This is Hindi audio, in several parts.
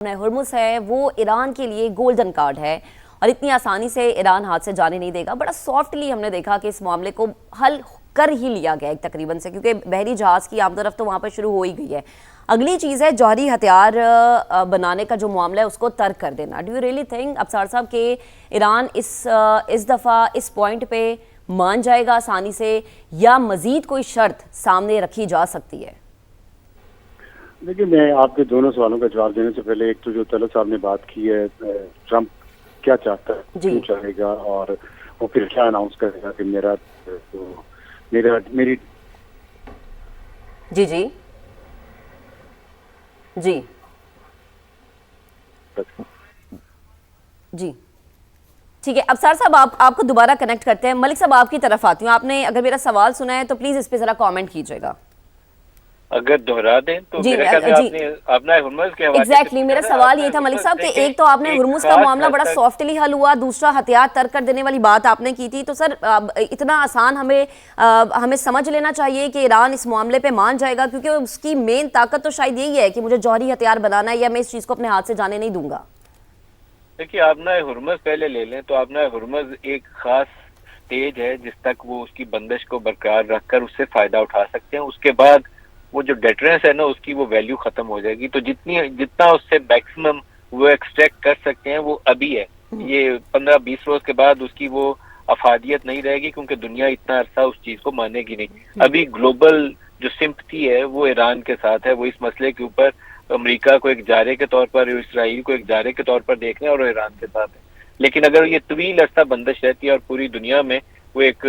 हुर्मुज़ है वो ईरान के लिए गोल्डन कार्ड है और इतनी आसानी से ईरान हाथ से जाने नहीं देगा। बड़ा सॉफ्टली हमने देखा कि इस मामले को हल कर ही लिया गया एक तकरीबन से, क्योंकि बहरी जहाज़ की आमदरफ्त तो वहाँ पर शुरू हो ही गई है। अगली चीज़ है जौहरी हथियार बनाने का जो मामला है उसको तर्क कर देना। डू यू रियली थिंक अबसार साहब के ईरान इस दफ़ा इस पॉइंट पे मान जाएगा आसानी से, या मज़ीद कोई शर्त सामने रखी जा सकती है? देखिए, मैं आपके दोनों सवालों का जवाब देने से पहले एक तो जो तलत साहब ने बात की है, ट्रंप क्या चाहता है, क्यों चाहेगा और वो फिर क्या अनाउंस करेगा कि मेरी जी जी जी जी ठीक है। अबसार साहब आपको दोबारा कनेक्ट करते हैं। मलिक साहब आपकी तरफ आती हूँ। आपने अगर मेरा सवाल सुना है तो प्लीज इस पे जरा कमेंट कीजिएगा। अगर दोहरा दें तो मेरे ख्याल में आपने अपना हुर्मुज़ के हवाले एग्जैक्टली मेरा सवाल ये था मलिक साहब कि एक तो आपने हुर्मुज़ का मामला बड़ा सॉफ्टली हल हुआ, दूसरा हथियार तर्क कर देने वाली बात आपने की थी। तो सर इतना आसान हमें समझ लेना चाहिए कि ईरान इस मामले पे मान जाएगा, क्योंकि उसकी मेन ताकत तो शायद यही है कि मुझे जौहरी हथियार बनाना है या मैं इस चीज को अपने हाथ से जाने नहीं दूंगा। देखिए, आपना हुर्मुज़ पहले ले लें तो आपना हुर्मुज़ एक खास स्टेज है जिस तक वो उसकी बंदिश को बरकरार रखकर उससे फायदा उठा सकते हैं। उसके बाद वो जो डेटरेंस है ना, उसकी वो वैल्यू खत्म हो जाएगी। तो जितना उससे मैक्सिमम वो एक्सट्रैक्ट कर सकते हैं वो अभी है। ये 15-20 रोज के बाद उसकी वो अफादियत नहीं रहेगी, क्योंकि दुनिया इतना अरसा उस चीज को मानेगी नहीं। अभी ग्लोबल जो सिंपथी है वो ईरान के साथ है। वो इस मसले के ऊपर अमेरिका को एक जारे के तौर पर, इसराइल को एक जारे के तौर पर देख रहे हैं और ईरान के साथ है। लेकिन अगर ये तवील अरसा बंदिश रहती है और पूरी दुनिया में वो एक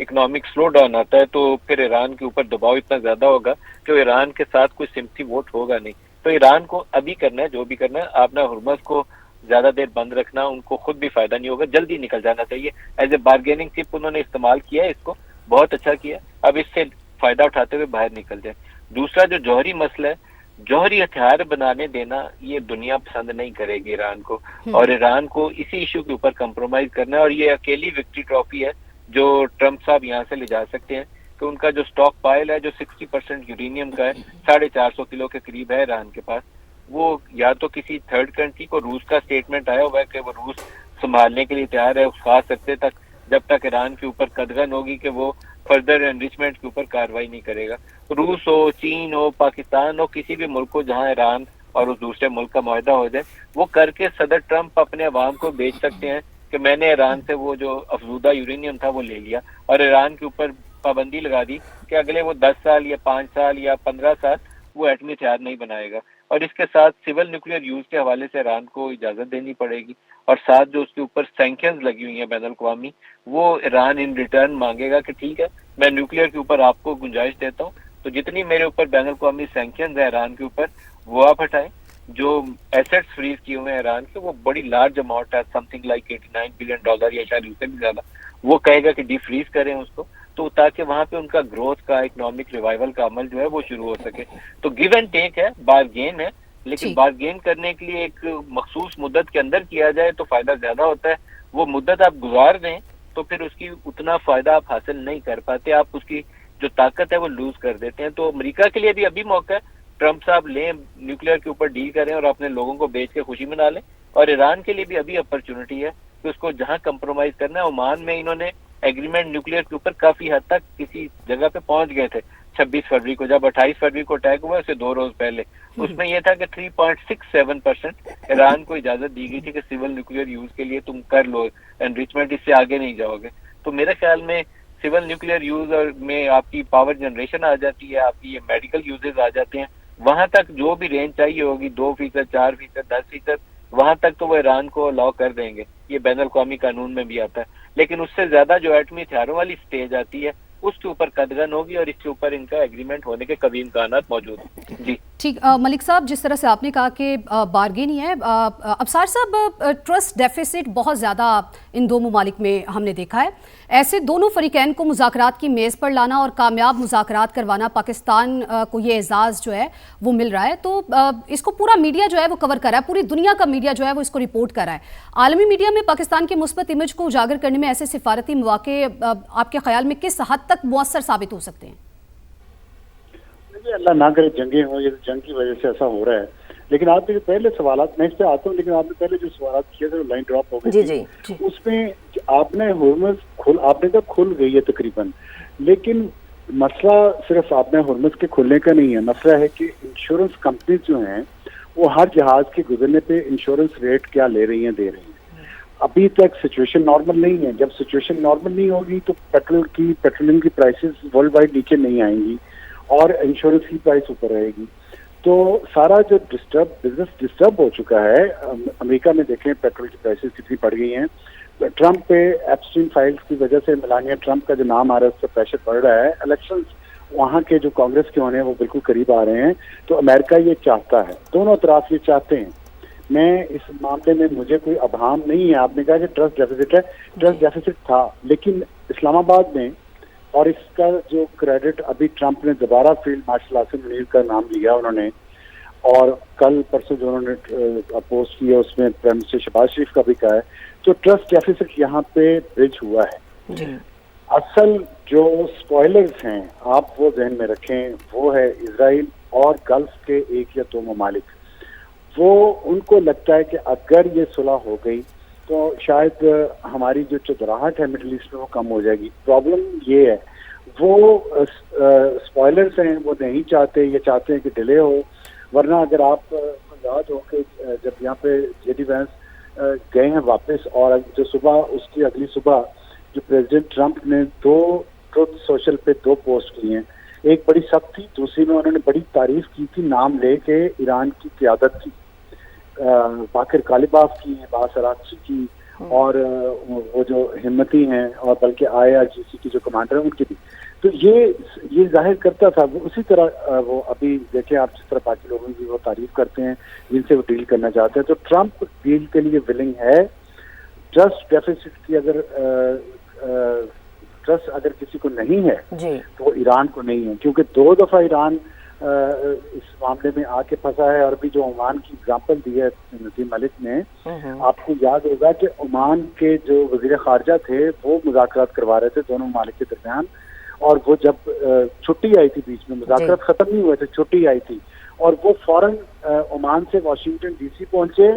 इकोनॉमिक स्लो डाउन आता है, तो फिर ईरान के ऊपर दबाव इतना ज्यादा होगा कि ईरान के साथ कोई सिम्पथी वोट होगा नहीं। तो ईरान को अभी करना है जो भी करना है, आपने हुर्मुज़ को ज्यादा देर बंद रखना, उनको खुद भी फायदा नहीं होगा, जल्दी निकल जाना चाहिए। एज ए बार्गेनिंग चिप उन्होंने इस्तेमाल किया है, इसको बहुत अच्छा किया। अब इससे फायदा उठाते हुए बाहर निकल जाए। दूसरा जो जौहरी मसला है, जौहरी हथियार बनाने देना, ये दुनिया पसंद नहीं करेगी ईरान को, और ईरान को इसी इशू के ऊपर कंप्रोमाइज करना है। और ये अकेली विक्ट्री ट्रॉफी है जो ट्रंप साहब यहाँ से ले जा सकते हैं कि उनका जो स्टॉक पाइल है जो 60% यूरेनियम का है, 450 किलो के करीब है ईरान के पास। वो या तो किसी थर्ड कंट्री को, रूस का स्टेटमेंट आया हुआ है कि वो रूस संभालने के लिए तैयार है उस खास अरसे तक, जब तक ईरान के ऊपर कदगन होगी कि वो फर्दर एनरिचमेंट के ऊपर कार्रवाई नहीं करेगा। रूस हो, चीन हो, पाकिस्तान हो, किसी भी मुल्क को जहाँ ईरान और उस दूसरे मुल्क का मुआहदा हो जाए, वो करके सदर ट्रंप अपने अवाम को बेच सकते हैं कि मैंने ईरान से वो जो अफजूदा यूरेनियम था वो ले लिया, और ईरान के ऊपर पाबंदी लगा दी कि अगले वो 10 साल या 5 साल या 15 साल वो एटमी हथियार नहीं बनाएगा। और इसके साथ सिविल न्यूक्लियर यूज के हवाले से ईरान को इजाजत देनी पड़ेगी, और साथ जो उसके ऊपर सैंक्शंस लगी हुई हैं बैनुल अक़वामी, वो ईरान इन रिटर्न मांगेगा कि ठीक है, मैं न्यूक्लियर के ऊपर आपको गुंजाइश देता हूँ, तो जितनी मेरे ऊपर बैनुल अक़वामी सैंक्शंस है ईरान के ऊपर वो आप हटाएं। जो एसेट्स फ्रीज किए हुए हैं ईरान के, वो बड़ी लार्ज अमाउंट है, समथिंग लाइक $89 बिलियन या शायद उससे भी ज्यादा, वो कहेगा कि डिफ्रीज करें उसको, तो ताकि वहां पे उनका ग्रोथ का, इकोनॉमिक रिवाइवल का अमल जो है वो शुरू हो सके। तो गिव एंड टेक है, बारगेन है, लेकिन बारगेन करने के लिए एक मखसूस मुद्दत के अंदर किया जाए तो फायदा ज्यादा होता है। वो मुद्दत आप गुजार दें तो फिर उसकी उतना फायदा आप हासिल नहीं कर पाते, आप उसकी जो ताकत है वो लूज कर देते हैं। तो अमेरिका के लिए भी अभी मौका है, ट्रंप साहब लें, न्यूक्लियर के ऊपर डील करें और अपने लोगों को बेच के खुशी मना लें। और ईरान के लिए भी अभी अपॉर्चुनिटी है कि उसको जहां कंप्रोमाइज करना है। ओमान में इन्होंने एग्रीमेंट न्यूक्लियर के ऊपर काफी हद तक किसी जगह पे पहुंच गए थे 26 फरवरी को, जब 28 फरवरी को अटैक हुआ उससे 2 रोज पहले। उसमें यह था कि 3.67% ईरान को इजाजत दी गई थी कि सिविल न्यूक्लियर यूज के लिए तुम कर लो एनरिचमेंट, इससे आगे नहीं जाओगे। तो मेरे ख्याल में सिविल न्यूक्लियर यूज और में आपकी पावर जनरेशन आ जाती है, आपकी ये मेडिकल यूजेस आ जाते हैं। वहां तक जो भी रेंज चाहिए होगी, 2%, 4%, 10%, वहां तक तो वो ईरान को अलाउ कर देंगे, ये बैनुल अक़वामी कानून में भी आता है। लेकिन उससे ज्यादा जो एटमी हथियारों वाली स्टेज आती है उसके ऊपर कदगन होगी, और इसके ऊपर इनका एग्रीमेंट होने के कभी इम्कानात मौजूद हैं। जी ठीक। मलिक साहब, जिस तरह से आपने कहा कि बार्गेन ही है, अबसार साहब ट्रस्ट डेफिसिट बहुत ज़्यादा इन दो ममालिक में हमने देखा है। ऐसे दोनों फरीकैन को मुज़ाकरात की मेज़ पर लाना और कामयाब मुज़ाकरात करवाना, पाकिस्तान को ये एजाज़ जो है वो मिल रहा है। तो इसको पूरा मीडिया जो है वो कवर कर रहा है, पूरी दुनिया का मीडिया जो है वो इसको रिपोर्ट कर रहा है। आलमी मीडिया में पाकिस्तान की मुस्बत इमेज को उजागर करने में ऐसे सिफारती मौके आपके ख्याल में किस हद तक मुअस्सर साबित हो सकते हैं? अल्लाह ना करे जंगें हो, ये जंग की वजह से ऐसा हो रहा है। लेकिन आपने जो पहले सवाल, मैं इस पे आता हूँ, लेकिन आपने पहले जो सवाल किए थे लाइन ड्रॉप हो गई जी उसमें आपने हुर्मुज़ आपने तो खुल गई है तकरीबन, लेकिन मसला सिर्फ आपने हुर्मुज़ के खुलने का नहीं है, मसला है कि इंश्योरेंस कंपनी जो हैं वो हर जहाज के गुजरने पे इंश्योरेंस रेट क्या ले रही हैं, दे रही हैं। अभी तक सिचुएशन नॉर्मल नहीं है। जब सिचुएशन नॉर्मल नहीं होगी तो पेट्रोलियम की प्राइसेस वर्ल्ड वाइड नीचे नहीं आएंगी और इंश्योरेंस की प्राइस ऊपर रहेगी। तो सारा जो बिजनेस डिस्टर्ब हो चुका है। अमेरिका में देखें पेट्रोल की प्राइसेस कितनी बढ़ गई हैं। ट्रंप पे एप्स्टीन फाइल्स की वजह से मेलानिया ट्रंप का जो नाम आ रहा है उस पर प्रेशर बढ़ रहा है। इलेक्शंस वहाँ के जो कांग्रेस के होने हैं वो बिल्कुल करीब आ रहे हैं। तो अमेरिका ये चाहता है, दोनों तरफ ये चाहते हैं। मैं इस मामले में मुझे कोई अभाम नहीं है। आपने कहा कि ट्रस्ट डेफिसिट है, ट्रस्ट डेफिसिट था, लेकिन इस्लामाबाद में, और इसका जो क्रेडिट अभी ट्रंप ने दोबारा फील्ड मार्शल आसिम मुनीर का नाम लिया उन्होंने, और कल परसों जो उन्होंने पोस्ट किया उसमें प्राइम मिनिस्टर शहबाज शरीफ का भी कहा है, तो ट्रस्ट डेफिसिट यहाँ पे ब्रिज हुआ है जी। असल जो स्पॉयलर्स हैं आप वो जहन में रखें, वो है इजराइल और गल्फ के एक या दो ममालिक। वो उनको लगता है कि अगर ये सुलह हो गई तो शायद हमारी जो चुदराहट है मिडिल ईस्ट में वो कम हो जाएगी। प्रॉब्लम ये है, वो स्पॉयलर्स हैं, वो नहीं चाहते, ये चाहते हैं कि डिले हो। वरना अगर आप याद हो कि जब यहाँ पे जेडी वैंस गए हैं वापस, और जो सुबह उसकी अगली सुबह जो प्रेसिडेंट ट्रंप ने दो ट्रुथ सोशल पे दो पोस्ट की हैं, एक बड़ी सख्त थी, दूसरी में उन्होंने बड़ी तारीफ की थी नाम लेके ईरान की क़यादत की, बाकिर कालिबाफ की, बास अराक्ची की, और वो जो हिम्मती हैं, और बल्कि IRGC की जो कमांडर है उनकी भी। तो ये जाहिर करता था। वो उसी तरह वो अभी देखें आप जिस तरह बाकी लोगों की वो तारीफ करते हैं जिनसे वो डील करना चाहते हैं। तो ट्रंप डील के लिए विलिंग है। ट्रस्ट डेफिसिट की ट्रस्ट अगर किसी को नहीं है तो वो ईरान को नहीं है, क्योंकि 2 दफा ईरान इस मामले में आके फंसा है। और भी जो ओमान की एग्जांपल दी है नदीम मलिक ने, आपको याद होगा कि ओमान के जो वजीर खारजा थे वो मुज़ाकरात करवा रहे थे दोनों ममालिक के दरमियान, और वो जब छुट्टी आई थी बीच में, मुज़ाकरात खत्म नहीं हुए थे, छुट्टी आई थी, और वो फौरन ओमान से वाशिंगटन DC पहुंचे।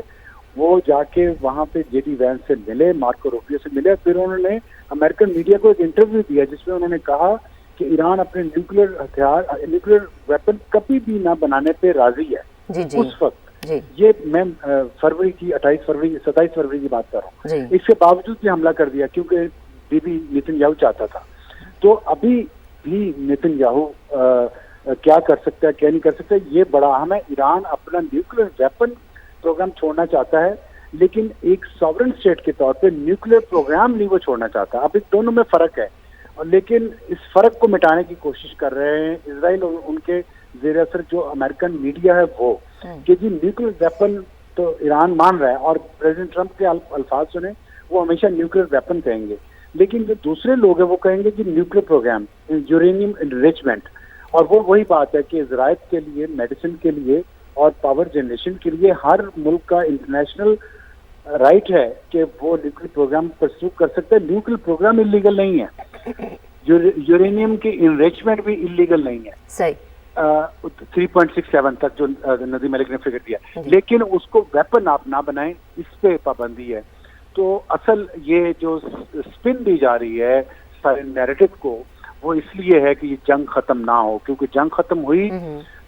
वो जाके वहां पे जेडी वैंस से मिले, मार्को रूबियो से मिले। फिर उन्होंने अमेरिकन मीडिया को एक इंटरव्यू दिया जिसमें उन्होंने कहा कि ईरान अपने न्यूक्लियर वेपन कभी भी ना बनाने पे राजी है जी। उस वक्त ये मैं फरवरी की 27 फरवरी की बात कर रहा हूँ। इसके बावजूद भी हमला कर दिया क्योंकि बीबी नेतन्याहू चाहता था। तो अभी भी नेतन्याहू क्या कर सकता है क्या नहीं कर सकता, ये बड़ा अहम है। ईरान अपना न्यूक्लियर वेपन प्रोग्राम छोड़ना चाहता है, लेकिन एक सॉवरेन स्टेट के तौर पे न्यूक्लियर प्रोग्राम नहीं वो छोड़ना चाहता। अब इन दोनों में फर्क है, और लेकिन इस फर्क को मिटाने की कोशिश कर रहे हैं इजराइल और उनके जेर असर जो अमेरिकन मीडिया है वो, कि जी न्यूक्लियर वेपन तो ईरान मान रहा है, और प्रेसिडेंट ट्रंप के अल्फाज सुने, वो हमेशा न्यूक्लियर वेपन कहेंगे, लेकिन जो दूसरे लोग हैं वो कहेंगे कि न्यूक्लियर प्रोग्राम, यूरेनियम एनरिचमेंट। और वो वही बात है कि इजराइल के लिए, मेडिसिन के लिए और पावर जनरेशन के लिए हर मुल्क का इंटरनेशनल राइट है कि वो न्यूक्लियर प्रोग्राम परस्यू कर सकते हैं। न्यूक्लियर प्रोग्राम इलीगल नहीं है, यूरेनियम की इनरिचमेंट भी इलीगल नहीं है। सही 3.67 तक जो नदीम मलिक ने फिगर दिया, लेकिन उसको वेपन आप ना बनाएं, इस पे पाबंदी है। तो असल ये जो स्पिन दी जा रही है सारे नैरेटिव को, वो इसलिए है कि ये जंग खत्म ना हो, क्योंकि जंग खत्म हुई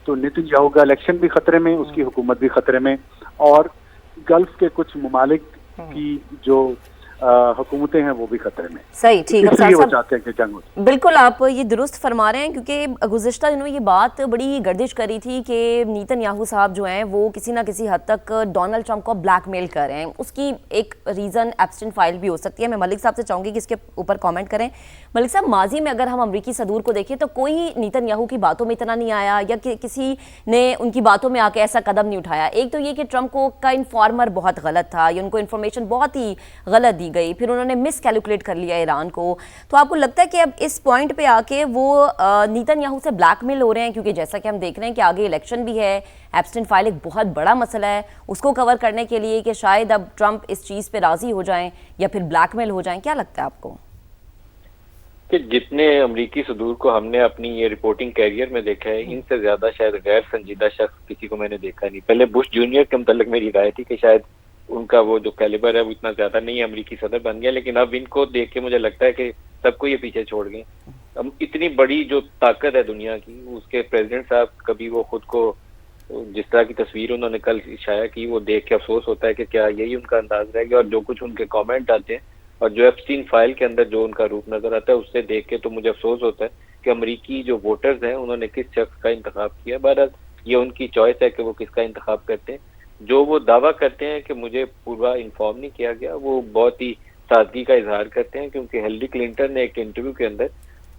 तो नेतन्याहू का इलेक्शन भी खतरे में, उसकी हुकूमत भी खतरे में, और गल्फ के कुछ ममालिक की जो हुकूमतें हैं वो भी खतरे में। सही, ठीक है, वो चाहते हैं कि जंग हो। बिल्कुल आप ये दुरुस्त फरमा रहे हैं, क्योंकि गुज़िश्ता दिनों ये बात बड़ी गर्दिश करी थी कि नेतन्याहू साहब जो हैं वो किसी ना किसी हद तक डोनाल्ड ट्रंप को ब्लैकमेल कर रहे हैं। उसकी एक रीज़न एप्स्टीन फाइल भी हो सकती है। मैं मलिक साहब से चाहूँगी कि इसके ऊपर कॉमेंट करें। मलिक साहब, माजी में अगर हम अमरीकी सदूर को देखें तो कोई नेतन्याहू की बातों में इतना नहीं आया, या किसी ने उनकी बातों में आके ऐसा कदम नहीं उठाया। एक तो ये कि ट्रंप का इन्फॉर्मर बहुत गलत था, या उनको इन्फॉर्मेशन बहुत ही गलत दी गई, फिर उन्होंने मिस कैलकुलेट कर लिया ईरान को। तो आपको लगता है कि अब इस पॉइंट पे आके वो नेतन्याहू से ब्लैकमेल हो रहे हैं, क्योंकि जैसा कि हम देख रहे हैं कि आगे इलेक्शन भी है, एप्स्टीन फाइल एक बहुत बड़ा मसला है, उसको कवर करने के लिए कि शायद अब ट्रंप इस चीज़ पे राजी हो जाएं या फिर ब्लैकमेल हो जाएं। क्या लगता है आपको? कि जितने अमरीकी सुदूर को हमने अपनी ये रिपोर्टिंग कैरियर में देखा है, इनसे ज्यादा शायद गैर संजीदा शख्स किसी को मैंने देखा नहीं। पहले बुश जूनियर के मुतालिक मेरी राय थी कि शायद उनका वो जो कैलिबर है वो इतना ज्यादा नहीं है, अमरीकी सदर बन गया, लेकिन अब इनको देख के मुझे लगता है कि सबको ये पीछे छोड़ गए। अब इतनी बड़ी जो ताकत है दुनिया की, उसके प्रेसिडेंट साहब कभी वो खुद को, जिस तरह की तस्वीर उन्होंने कल शाया की, वो देख के अफसोस होता है कि क्या यही उनका अंदाज रह गया। और जो कुछ उनके कमेंट आते हैं और जो एप्स्टीन फाइल के अंदर जो उनका रूप नजर आता है, उससे देख के तो मुझे अफसोस होता है कि अमरीकी जो वोटर्स हैं उन्होंने किस शख्स का इंतखाब किया। बहरहाल ये उनकी चॉइस है कि वो किसका इंतखाब करते हैं। जो वो दावा करते हैं कि मुझे पूरा इन्फॉर्म नहीं किया गया, वो बहुत ही सादगी का इजहार करते हैं, क्योंकि हिलरी क्लिंटन ने एक इंटरव्यू के अंदर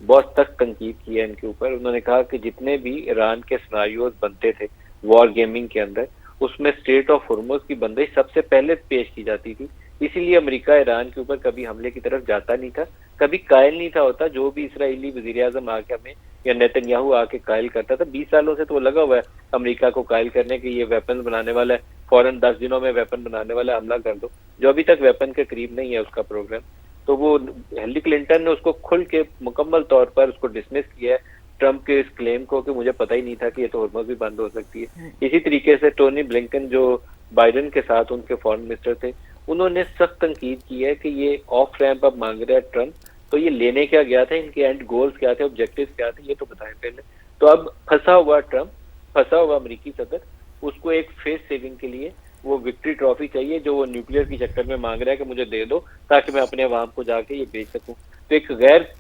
बहुत सख्त तनकीद की है इनके ऊपर। उन्होंने कहा कि जितने भी ईरान के सिनारियोज बनते थे वॉर गेमिंग के अंदर, उसमें स्ट्रेट ऑफ हॉर्मुज की बंदिश सबसे पहले पेश की जाती थी। इसीलिए अमेरिका ईरान के ऊपर कभी हमले की तरफ जाता नहीं था, कभी कायल नहीं था होता। जो भी इसराइली वजीर आजम आके हमें या नेतन्याहू आके कायल करता था, 20 सालों से तो वो लगा हुआ है अमेरिका को कायल करने के, ये वेपन बनाने वाला है, फौरन 10 दिनों में वेपन बनाने वाला, हमला कर दो। जो अभी तक वेपन के करीब नहीं है उसका प्रोग्राम, तो वो हिलरी क्लिंटन ने उसको खुल के मुकम्मल तौर पर उसको डिसमिस किया है, ट्रंप के इस क्लेम को, कि मुझे पता ही नहीं था कि ये तो हॉर्मुज भी बंद हो सकती है। इसी तरीके से टोनी ब्लिंकन जो बाइडेन के साथ उनके फॉरेन मिनिस्टर थे, उन्होंने सख्त तनकीद की है कि ये ऑफ रैंप अब मांग रहा है ट्रंप, तो ये लेने क्या गया था, इनके एंड गोल्स क्या थे, ऑब्जेक्टिव्स क्या थे, ये तो बताएं पहले। तो अब फंसा हुआ ट्रंप, फंसा हुआ अमेरिकी सदर, उसको एक फेस सेविंग के लिए वो विक्ट्री ट्रॉफी चाहिए जो वो न्यूक्लियर की चक्कर में मांग रहा है कि मुझे दे दो ताकि मैं अपने अवाम को जाके ये बेच सकूं। तो एक गैर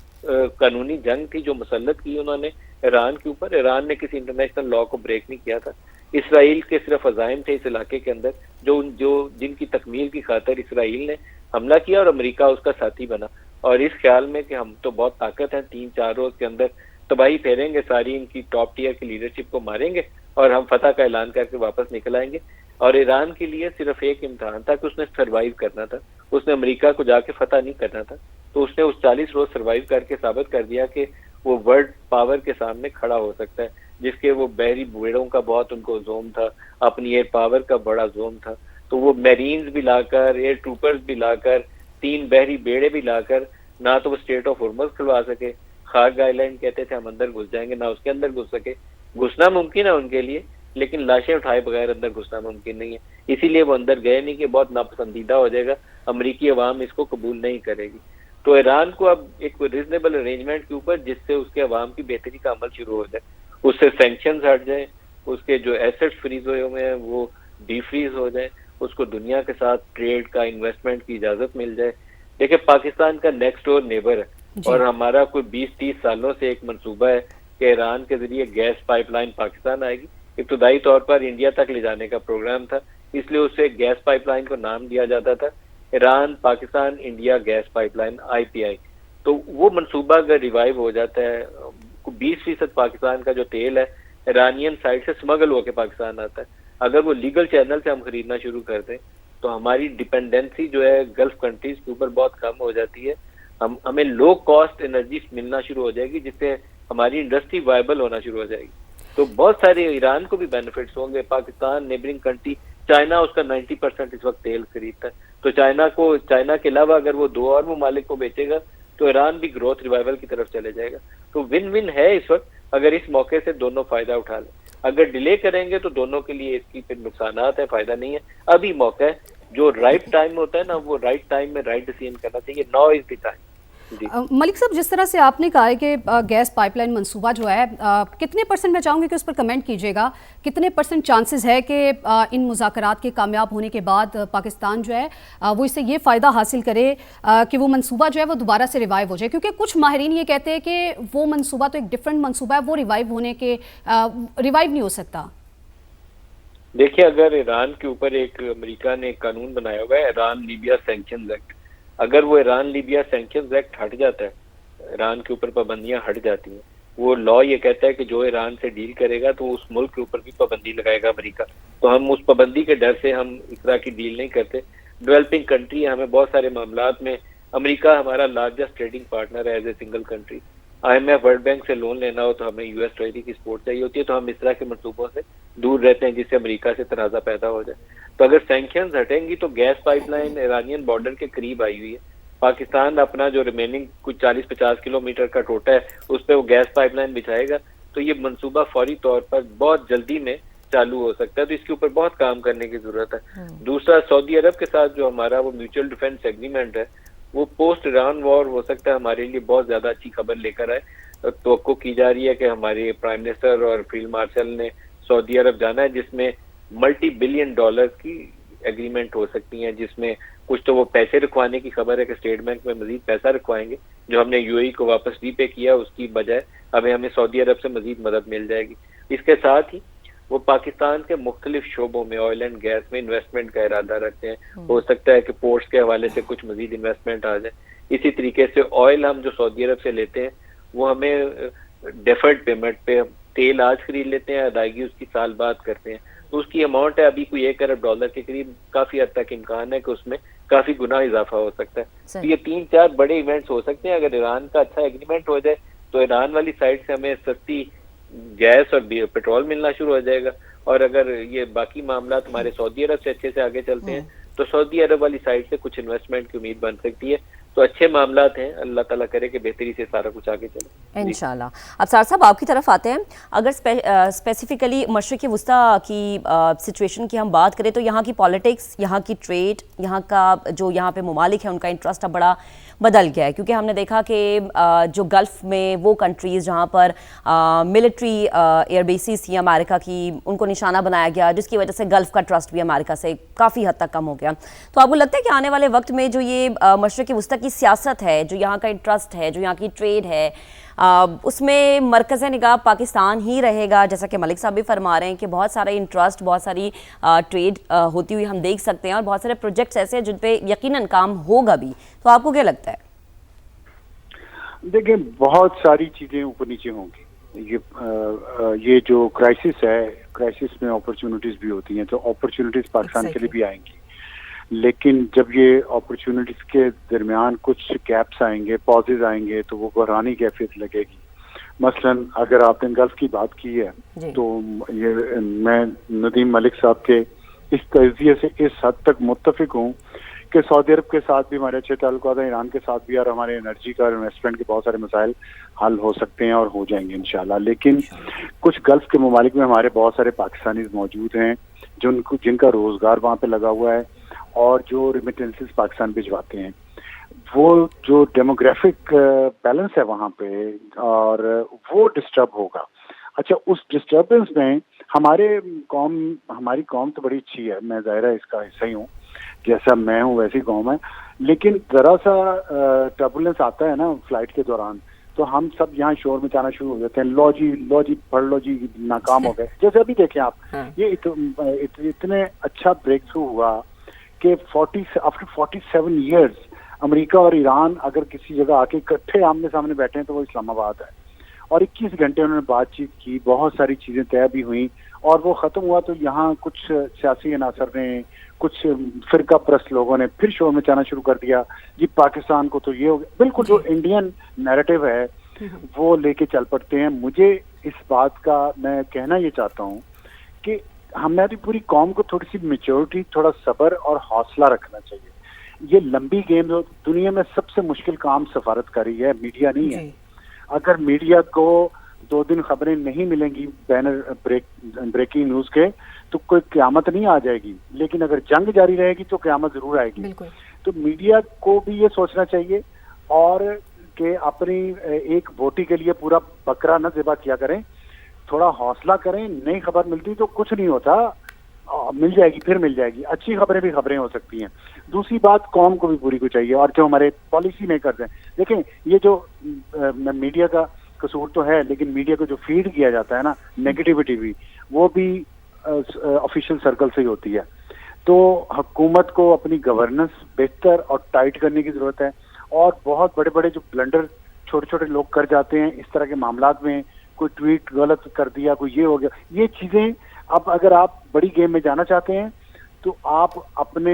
कानूनी जंग थी जो मुसल्लत की उन्होंने ईरान के ऊपर। ईरान ने किसी इंटरनेशनल लॉ को ब्रेक नहीं किया था। इसराइल के सिर्फ अजाइम थे इस इलाके के अंदर जो जिनकी तकमील की खातिर इसराइल ने हमला किया और अमेरिका उसका साथी बना। और इस ख्याल में कि हम तो बहुत ताकत है, 3-4 रोज के अंदर तबाही फेरेंगे, सारी इनकी टॉप टियर की लीडरशिप को मारेंगे और हम फतह का ऐलान करके वापस निकल आएंगे। और ईरान के लिए सिर्फ एक इम्तिहान था कि उसने सर्वाइव करना था, उसने अमेरिका को जाके फतह नहीं करना था। तो उसने उस 40 रोज सर्वाइव करके साबित कर दिया कि वो वर्ल्ड पावर के सामने खड़ा हो सकता है, जिसके वो बहरी बेड़ों का बहुत उनको जोम था, अपनी एयर पावर का बड़ा जोम था। तो वो मैरीन्स भी लाकर, एयर ट्रूपर्स भी लाकर, 3 बहरी बेड़े भी लाकर, ना तो वो स्टेट ऑफ हॉर्मुज खुलवा सके, खाग आइलैंड कहते थे हम अंदर घुस जाएंगे, ना उसके अंदर घुस सके। घुसना मुमकिन है उनके लिए, लेकिन लाशें उठाए बगैर अंदर घुसना मुमकिन नहीं है। इसीलिए वो अंदर गए नहीं कि बहुत नापसंदीदा हो जाएगा, अमेरिकी अवाम इसको कबूल नहीं करेगी। तो ईरान को अब एक रीजनेबल अरेंजमेंट के ऊपर जिससे उसके अवाम की बेहतरी का अमल शुरू हो जाए, उससे सैंक्शंस हट जाए, उसके जो एसेट्स फ्रीज हुए हुए हैं वो डीफ्रीज हो जाए, उसको दुनिया के साथ ट्रेड का, इन्वेस्टमेंट की इजाजत मिल जाए। देखिए पाकिस्तान का नेक्स्ट डोर नेबर है और हमारा कोई 20-30 सालों से एक मंसूबा है कि ईरान के जरिए गैस पाइपलाइन पाकिस्तान आएगी। इब्तदाई तौर पर इंडिया तक ले जाने का प्रोग्राम था, इसलिए उसे गैस पाइपलाइन को नाम दिया जाता था Iran Pakistan India gas pipeline IPI। तो वो मंसूबा अगर रिवाइव हो जाता है, 20% पाकिस्तान का जो तेल है ईरानियन साइड से स्मगल होकर पाकिस्तान आता है, अगर वो लीगल चैनल से हम खरीदना शुरू कर दें तो हमारी डिपेंडेंसी जो है गल्फ कंट्रीज के ऊपर बहुत कम हो जाती है। हमें लो कॉस्ट एनर्जी मिलना शुरू हो जाएगी, जिससे हमारी इंडस्ट्री वायबल होना शुरू हो जाएगी। तो बहुत सारे ईरान को भी बेनिफिट्स होंगे। पाकिस्तान नेबरिंग कंट्री चाइना, उसका 90% इस वक्त तेल खरीदता है, तो चाइना के अलावा अगर वो 2 और ममालिक को बेचेगा तो ईरान भी ग्रोथ रिवाइवल की तरफ चले जाएगा। तो विन विन है इस वक्त, अगर इस मौके से दोनों फायदा उठा लें। अगर डिले करेंगे तो दोनों के लिए इसकी फिर नुकसानात है, फायदा नहीं है। अभी मौका है, जो राइट टाइम होता है ना, वो राइट टाइम में राइट डिसीजन करना चाहिए। Now is the time. Malik साहब, जिस तरह से आपने कहा है कि गैस पाइपलाइन मंसूबा जो है, कितने परसेंट, मैं चाहूँगी कि उस पर कमेंट कीजिएगा, कितने परसेंट चांसेस है कि इन मुज़ाकरात के कामयाब होने के बाद पाकिस्तान जो है वो इससे ये फ़ायदा हासिल करे कि वो मंसूबा जो है वो दोबारा से रिवाइव हो जाए? क्योंकि कुछ माहिरीन ये कहते हैं कि वो मंसूबा तो एक डिफरेंट मंसूबा है, वो रिवाइव नहीं हो सकता। देखिए, अगर ईरान के ऊपर एक अमेरिका ने कानून बनाया हुआ है, ईरान लीबिया सैंक्शंस एक्ट, अगर वो ईरान लीबिया सैंक्शंस एक्ट हट जाता है, ईरान के ऊपर पाबंदियां हट जाती हैं, वो लॉ ये कहता है कि जो ईरान से डील करेगा तो उस मुल्क के ऊपर भी पाबंदी लगाएगा अमेरिका। तो हम उस पाबंदी के डर से हम इस तरह की डील नहीं करते। डेवलपिंग कंट्री है, हमें बहुत सारे मामलात में अमेरिका हमारा लार्जेस्ट ट्रेडिंग पार्टनर है as a single country. IMF world bank से लोन लेना हो तो हमें US ट्रेजरी की सपोर्ट चाहिए होती है, तो हम इस तरह के मनसूबों से दूर रहते हैं जिससे अमेरिका से तनाज़ा पैदा हो जाए। तो अगर सैंक्शंस हटेंगी तो गैस पाइपलाइन ईरानियन बॉर्डर के करीब आई हुई है पाकिस्तान अपना जो रिमेनिंग कुछ 40-50 किलोमीटर का टोटा है उस पर वो गैस पाइपलाइन बिछाएगा, तो ये मंसूबा फौरी तौर पर बहुत जल्दी में चालू हो सकता है। तो इसके ऊपर बहुत काम करने की जरूरत है। दूसरा, सऊदी अरब के साथ जो हमारा वो म्यूचुअल डिफेंस एग्रीमेंट है, वो पोस्ट ईरान वॉर हो सकता है हमारे लिए बहुत ज्यादा अच्छी खबर लेकर आए। तो की जा रही है कि हमारे प्राइम मिनिस्टर और फील्ड मार्शल ने सऊदी अरब जाना है, जिसमें मल्टी बिलियन डॉलर की एग्रीमेंट हो सकती हैं, जिसमें कुछ तो वो पैसे रखवाने की खबर है कि स्टेट बैंक में मजीद पैसा रखवाएंगे, जो हमने यूएई को वापस रीपे किया उसकी बजाय अब हमें सऊदी अरब से मजीद मदद मिल जाएगी। इसके साथ ही वो पाकिस्तान के मुख्तलिफ शोबों में ऑयल एंड गैस में इन्वेस्टमेंट का इरादा रखते हैं। हो सकता है कि पोर्ट्स के हवाले से कुछ मजीद इन्वेस्टमेंट आ जाए। इसी तरीके से ऑयल हम जो सऊदी अरब से लेते हैं वो हमें डेफर्ड पेमेंट पे तेल आज खरीद लेते हैं, अदायगी उसकी साल बाद करते हैं, तो उसकी अमाउंट है अभी कोई $1 अरब के करीब। काफी हद तक इम्कान है कि उसमें काफी गुना इजाफा हो सकता है। तो ये 3-4 बड़े इवेंट्स हो सकते हैं। अगर ईरान का अच्छा एग्रीमेंट हो जाए तो ईरान वाली साइड से हमें सस्ती गैस और पेट्रोल मिलना शुरू हो जाएगा, और अगर ये बाकी मामला हमारे सऊदी अरब से अच्छे से आगे चलते हैं तो सऊदी अरब वाली साइड से कुछ इन्वेस्टमेंट की उम्मीद बन सकती है। तो अच्छे मामलात हैं, अल्लाह ताला करे कि बेहतरी से सारा कुछ आगे चले इंशाल्लाह। अफसार साहब, आपकी तरफ आते हैं। अगर स्पेसिफिकली मशरिक़ वुस्ता की सिचुएशन की हम बात करें तो यहाँ की पॉलिटिक्स, यहाँ की ट्रेड, यहाँ का जो यहाँ पे ममालिक है उनका इंटरेस्ट अब बड़ा बदल गया है, क्योंकि हमने देखा कि जो गल्फ़ में वो कंट्रीज़ जहाँ पर मिलिट्री एयर बेसिस थी अमेरिका की, उनको निशाना बनाया गया, जिसकी वजह से गल्फ़ का ट्रस्ट भी अमेरिका से काफ़ी हद तक कम हो गया। तो आपको लगता है कि आने वाले वक्त में जो ये मशरिक़ वुस्ता की सियासत है, जो यहाँ का इंटरेस्ट है, जो यहाँ की ट्रेड है, उसमें मरकज़ निगाह पाकिस्तान ही रहेगा, जैसा कि मलिक साहब भी फरमा रहे हैं कि बहुत सारा इंटरेस्ट, बहुत सारी ट्रेड होती हुई हम देख सकते हैं, और बहुत सारे प्रोजेक्ट्स ऐसे हैं जिन पे यकीनन काम होगा भी। तो आपको क्या लगता है? देखिए, बहुत सारी चीजें ऊपर नीचे होंगी। ये जो क्राइसिस है, क्राइसिस में अपॉर्चुनिटीज भी होती हैं, तो अपॉर्चुनिटीज पाकिस्तान के लिए भी आएंगी, लेकिन जब ये अपॉर्चुनिटीज के दरमियान कुछ गैप्स आएंगे, पॉजेज आएंगे, तो वो बहरानी कैफियत लगेगी। मसलन अगर आपने गल्फ की बात की है तो ये मैं नदीम मलिक साहब के इस तज़िये से इस हद तक मुत्तफिक हूँ कि सऊदी अरब के साथ भी हमारे अच्छे ताल्लुकात हैं, ईरान के साथ भी, और हमारे एनर्जी का इन्वेस्टमेंट के बहुत सारे मसाइल हल हो सकते हैं और हो जाएंगे इंशाल्लाह। लेकिन कुछ गल्फ के ममालिक में हमारे बहुत सारे पाकिस्तानी मौजूद हैं जिनका रोजगार वहाँ पे लगा हुआ है, और जो रिमिटेंसेस पाकिस्तान भिजवाते हैं, वो जो डेमोग्राफिक बैलेंस है वहाँ पे, और वो डिस्टर्ब होगा। अच्छा, उस डिस्टर्बेंस में हमारी कौम तो बड़ी अच्छी है, मैं ज़ाहिर है इसका हिस्सा ही हूँ, जैसा मैं हूँ वैसी कौम है, लेकिन जरा सा टर्बुलेंस आता है ना फ्लाइट के दौरान, तो हम सब यहाँ शोर मचाना शुरू हो जाते हैं, लो जी पढ़ लो जी, नाकाम हो गए। जैसे अभी देखें आप, ये इतने अच्छा ब्रेक थ्रू हुआ कि आफ्टर 47 ईयर्स अमेरिका और ईरान अगर किसी जगह आके इकट्ठे आमने सामने बैठे हैं तो वो इस्लामाबाद है, और 21 घंटे उन्होंने बातचीत की, बहुत सारी चीजें तय भी हुई, और वो खत्म हुआ तो यहाँ कुछ सियासी अनासर ने, कुछ फिरका परस्त लोगों ने फिर शोर मचाना शुरू कर दिया जी, पाकिस्तान को तो ये हो गया। बिल्कुल जो इंडियन नैरेटिव है वो लेके चल पड़ते हैं। मुझे इस बात का मैं कहना ये चाहता हूँ कि हमारी पूरी कौम को थोड़ी सी मेच्योरिटी, थोड़ा सब्र और हौसला रखना चाहिए। ये लंबी गेम, जो दुनिया में सबसे मुश्किल काम सफारतकारी है, मीडिया नहीं है। अगर मीडिया को 2 दिन खबरें नहीं मिलेंगी बैनर ब्रेकिंग न्यूज के, तो कोई क़यामत नहीं आ जाएगी, लेकिन अगर जंग जारी रहेगी तो क़यामत जरूर आएगी। तो मीडिया को भी ये सोचना चाहिए, और कि अपनी एक बोटी के लिए पूरा बकरा न ज़िबा किया करें, थोड़ा हौसला करें। नई खबर मिलती तो कुछ नहीं होता, मिल जाएगी, फिर मिल जाएगी। अच्छी खबरें भी खबरें हो सकती हैं। दूसरी बात, कौम को भी पूरी को चाहिए, और जो हमारे पॉलिसी मेकर्स हैं, देखें ये जो मीडिया का कसूर तो है, लेकिन मीडिया को जो फीड किया जाता है ना नेगेटिविटी भी, वो भी ऑफिशियल सर्कल से ही होती है। तो हुकूमत को अपनी गवर्नेंस बेहतर और टाइट करने की जरूरत है, और बहुत बड़े बड़े जो ब्लंडर छोटे छोटे लोग कर जाते हैं इस तरह के मामलात में, कोई ट्वीट गलत कर दिया, कोई ये हो गया, ये चीजें, अब अगर आप बड़ी गेम में जाना चाहते हैं तो आप अपने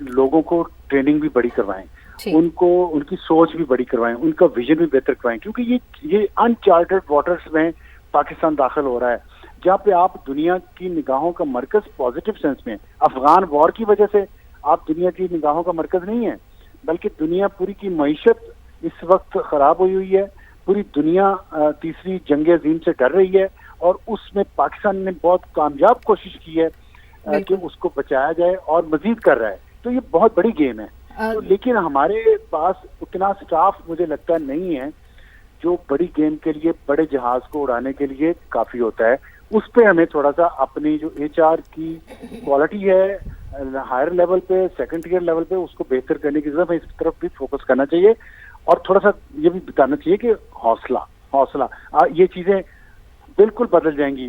लोगों को ट्रेनिंग भी बड़ी करवाएं, उनको उनकी सोच भी बड़ी करवाएं, उनका विजन भी बेहतर करवाएं, क्योंकि ये अनचार्टेड वाटर्स में पाकिस्तान दाखिल हो रहा है, जहाँ पे आप दुनिया की निगाहों का मरकज पॉजिटिव सेंस में, अफगान वॉर की वजह से आप दुनिया की निगाहों का मरकज नहीं है, बल्कि दुनिया पूरी की मईशत इस वक्त खराब हुई है। पूरी दुनिया तीसरी जंग अजीम से डर रही है और उसमें पाकिस्तान ने बहुत कामयाब कोशिश की है कि उसको बचाया जाए और मजीद कर रहा है। तो ये बहुत बड़ी गेम है। तो लेकिन हमारे पास उतना स्टाफ मुझे लगता नहीं है जो बड़ी गेम के लिए, बड़े जहाज को उड़ाने के लिए काफी होता है। उस पे हमें थोड़ा सा अपनी जो HR की क्वालिटी है हायर लेवल पे, सेकंड टियर लेवल पे, उसको बेहतर करने की जरूरत है। इस तरफ भी फोकस करना चाहिए और थोड़ा सा ये भी बताना चाहिए कि हौसला ये चीजें बिल्कुल बदल जाएंगी।